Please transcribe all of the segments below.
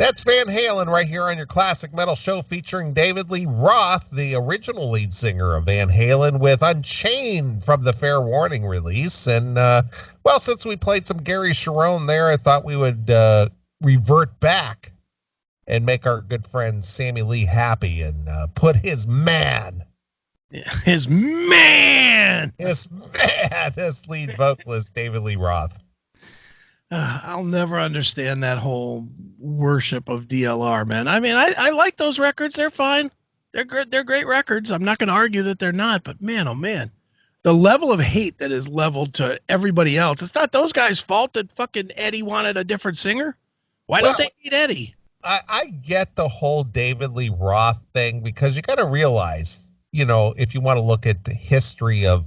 That's Van Halen right here on your Classic Metal Show, featuring David Lee Roth, the original lead singer of Van Halen, with Unchained from the Fair Warning release. And, well, since we played some Gary Cherone there, I thought we would revert back and make our good friend Sammy Lee happy and put his man, his lead vocalist, David Lee Roth. I'll never understand that whole worship of DLR, man. I mean, I like those records. They're fine. They're good. They're great records. I'm not going to argue that they're not, but man, oh man, the level of hate that is leveled to everybody else. It's not those guys' fault that fucking Eddie wanted a different singer. Why don't they hate Eddie? I get the whole David Lee Roth thing, because you got to realize, you know, if you want to look at the history of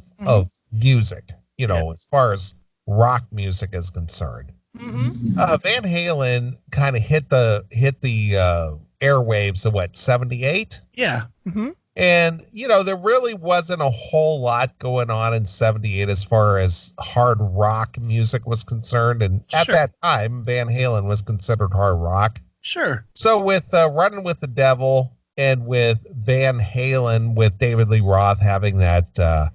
music, you know, as far as rock music is concerned, Van Halen kind of hit the airwaves of what, 78? Yeah. And, you know, there really wasn't a whole lot going on in 78 as far as hard rock music was concerned. And at that time, Van Halen was considered hard rock. Sure. So with Running with the Devil and with Van Halen, with David Lee Roth having that,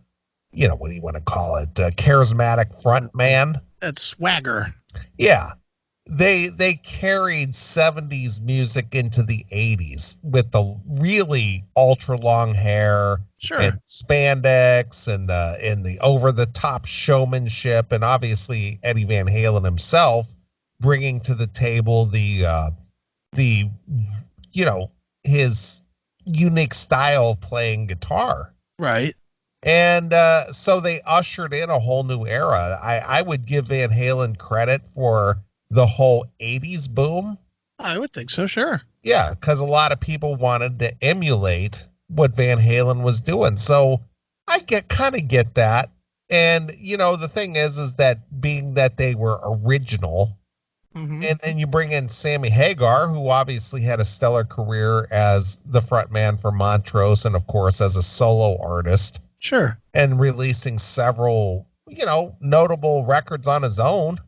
you know, what do you want to call it? Charismatic front man. That swagger. Yeah. They carried 70s music into the 80s with the really ultra long hair and spandex and the over the top showmanship, and obviously Eddie Van Halen himself bringing to the table the you know, his unique style of playing guitar. Right. And so they ushered in a whole new era. I would give Van Halen credit for the whole 80s boom. I would think so, sure. Yeah, because a lot of people wanted to emulate what Van Halen was doing. So I kind of get that. And, you know, the thing is that being that they were original, and then you bring in Sammy Hagar, who obviously had a stellar career as the frontman for Montrose and, of course, as a solo artist. Sure. And releasing several, you know, notable records on his own.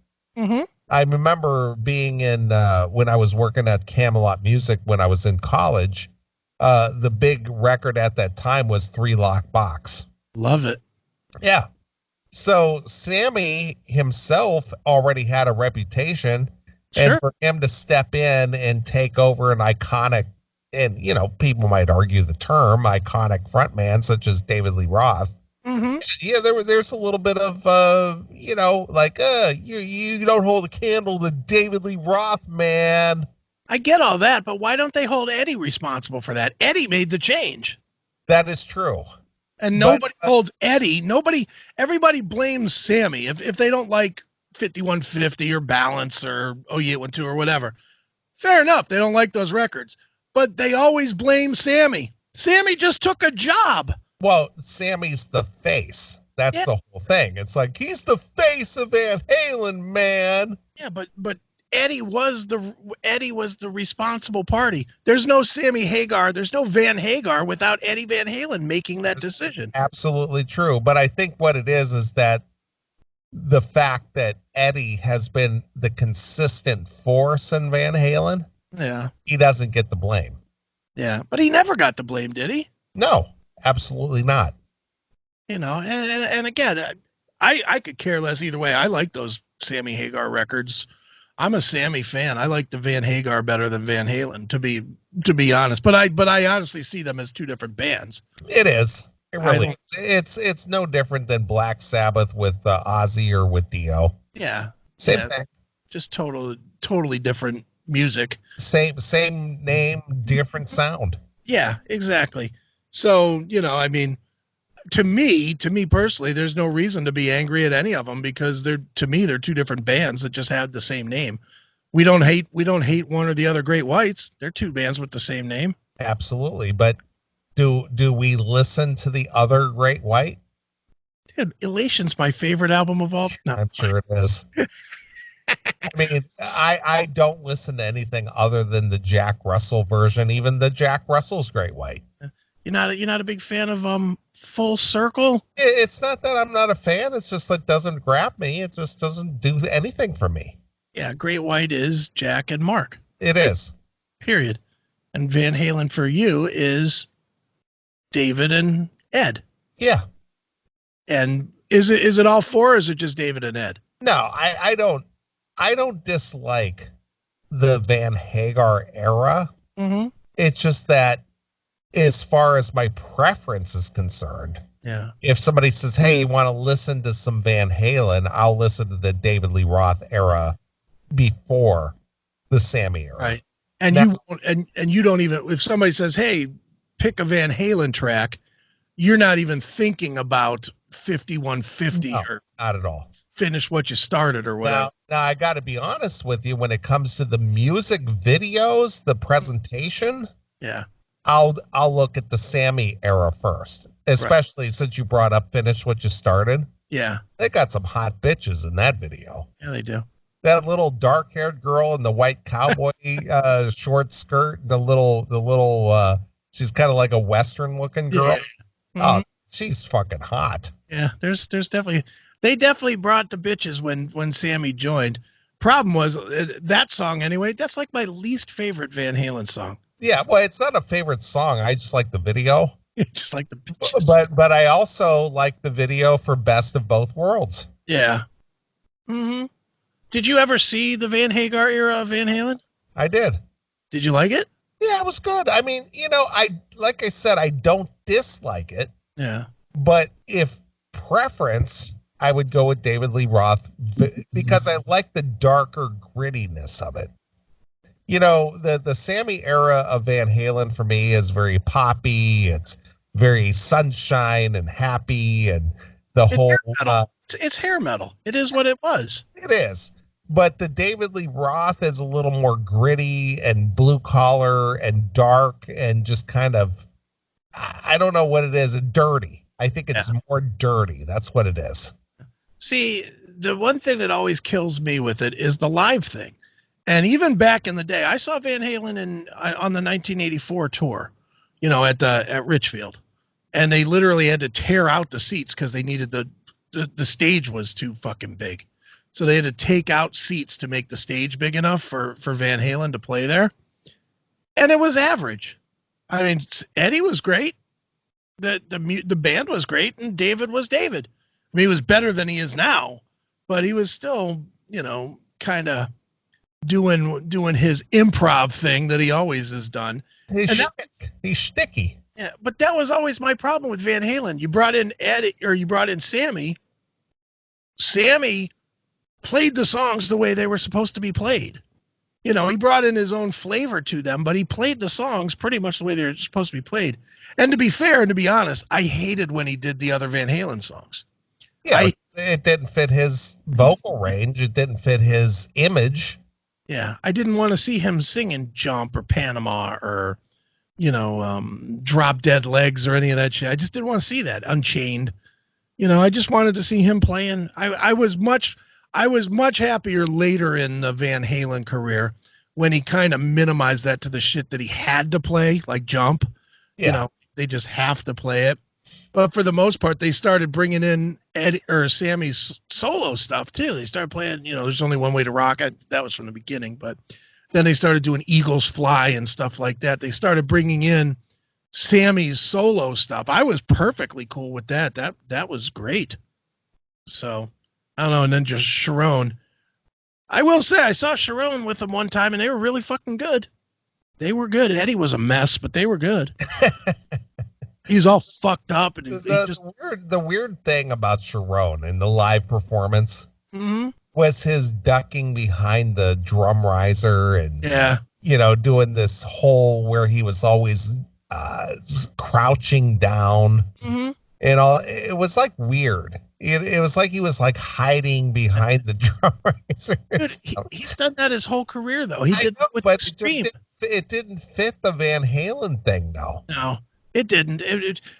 I remember being in, when I was working at Camelot Music when I was in college, the big record at that time was 3 Lock Box. Love it. Yeah. So Sammy himself already had a reputation, and for him to step in and take over an iconic, and, you know, people might argue the term iconic frontman such as David Lee Roth. Yeah, there's a little bit of, you know, like, you don't hold a candle to David Lee Roth, man. I get all that, but why don't they hold Eddie responsible for that? Eddie made the change. That is true. And nobody holds Eddie. Everybody blames Sammy if they don't like 5150 or Balance or 0812 or whatever. Fair enough. They don't like those records, but they always blame Sammy. Sammy just took a job. Well, Sammy's the face. That's the whole thing. It's like, he's the face of Van Halen, man. Yeah, but Eddie was the responsible party. There's no Sammy Hagar. There's no Van Hagar without Eddie Van Halen making that decision. Absolutely true. But I think what it is that the fact that Eddie has been the consistent force in Van Halen. Yeah. He doesn't get the blame. Yeah. But he never got the blame, did he? No, absolutely not. You know, and again, I could care less either way. I like those Sammy Hagar records. I'm a Sammy fan. I like the Van Hagar better than Van Halen, to be honest. But I honestly see them as two different bands. It is. It really is. It's no different than Black Sabbath with Ozzy or with Dio. Yeah. Same thing. Just totally different music. Same name, different sound. Yeah, exactly. So, you know, I mean, to me personally, there's no reason to be angry at any of them, because they're two different bands that just have the same name. We don't hate one or the other Great Whites. They're two bands with the same name. Absolutely. But do we listen to the other Great White? Dude, Elation's my favorite album of all time. I'm sure it is. I mean, I don't listen to anything other than the Jack Russell version, even the Jack Russell's Great White. You're not a big fan of Full Circle? It's not that I'm not a fan. It's just that it doesn't grab me. It just doesn't do anything for me. Yeah, Great White is Jack and Mark. It is. Period. And Van Halen for you is David and Ed. Yeah. And is it all four, or is it just David and Ed? No, I don't dislike the Van Hagar era. Mm-hmm. It's just that as far as my preference is concerned, yeah. If somebody says, hey, you want to listen to some Van Halen, I'll listen to the David Lee Roth era before the Sammy era. Right. And now, you don't even, if somebody says, hey, pick a Van Halen track, you're not even thinking about 5150 or not at all. Finish what you started or whatever. Now I got to be honest with you, when it comes to the music videos, the presentation, yeah, I'll look at the Sammy era first, especially since you brought up Finish What You Started. Yeah. They got some hot bitches in that video. Yeah, they do. That little dark-haired girl in the white cowboy short skirt, the little she's kind of like a Western-looking girl. Yeah. Mm-hmm. Oh, she's fucking hot. Yeah, there's definitely, they definitely brought the bitches when Sammy joined. Problem was that song anyway. That's like my least favorite Van Halen song. Yeah, well, it's not a favorite song. I just like the video. Just like the bitches. But I also like the video for Best of Both Worlds. Yeah. Mm-hmm. Did you ever see the Van Hagar era of Van Halen? I did. Did you like it? Yeah, it was good. I mean, like I said, I don't dislike it. Yeah. But if preference, I would go with David Lee Roth because I like the darker grittiness of it. The Sammy era of Van Halen for me is very poppy. It's very sunshine and happy, and it's hair metal. It is what it was. It is. But the David Lee Roth is a little more gritty and blue collar and dark and just kind of, I don't know what it is, dirty. I think it's more dirty. That's what it is. See, the one thing that always kills me with it is the live thing. And even back in the day, I saw Van Halen on the 1984 tour, at Richfield. And they literally had to tear out the seats because they needed the stage was too fucking big. So they had to take out seats to make the stage big enough for Van Halen to play there. And it was average. I mean, Eddie was great. The band was great, and David was David. I mean, he was better than he is now, but he was still, kind of doing his improv thing that he always has done. He's shticky. Yeah, but that was always my problem with Van Halen. You brought in Ed, or you brought in Sammy. Sammy played the songs the way they were supposed to be played. He brought in his own flavor to them, but he played the songs pretty much the way they were supposed to be played. And to be fair and to be honest, I hated when he did the other Van Halen songs. Yeah, it didn't fit his vocal range. It didn't fit his image. Yeah, I didn't want to see him singing Jump or Panama or, Drop Dead Legs or any of that shit. I just didn't want to see that. Unchained. I just wanted to see him playing. I was much happier later in the Van Halen career when he kind of minimized that to the shit that he had to play, like Jump. Yeah. They just have to play it. But for the most part, they started bringing in Ed or Sammy's solo stuff too. They started playing, There's Only One Way to Rock. That was from the beginning, but then they started doing Eagles Fly and stuff like that. They started bringing in Sammy's solo stuff. I was perfectly cool with that. That was great. So I don't know. And then just Cherone. I will say I saw Cherone with them one time, and they were really fucking good. They were good. Eddie was a mess, but they were good. He was all fucked up. And the weird thing about Cherone in the live performance was his ducking behind the drum riser and doing this whole where he was always crouching down and all. It was like weird. It was like he was like hiding behind the drum riser. Dude, he's done that his whole career though. He did that with but Extreme. It didn't fit the Van Halen thing though. No. It didn't.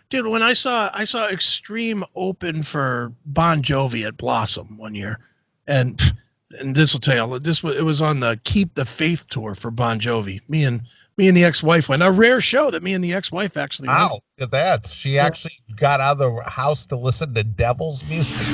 Dude, when I saw Extreme open for Bon Jovi at Blossom one year, and this will tell you, it was on the Keep the Faith tour for Bon Jovi. Me and the ex-wife went. A rare show that me and the ex-wife actually went. Wow, look at that. She actually got out of the house to listen to Devil's music.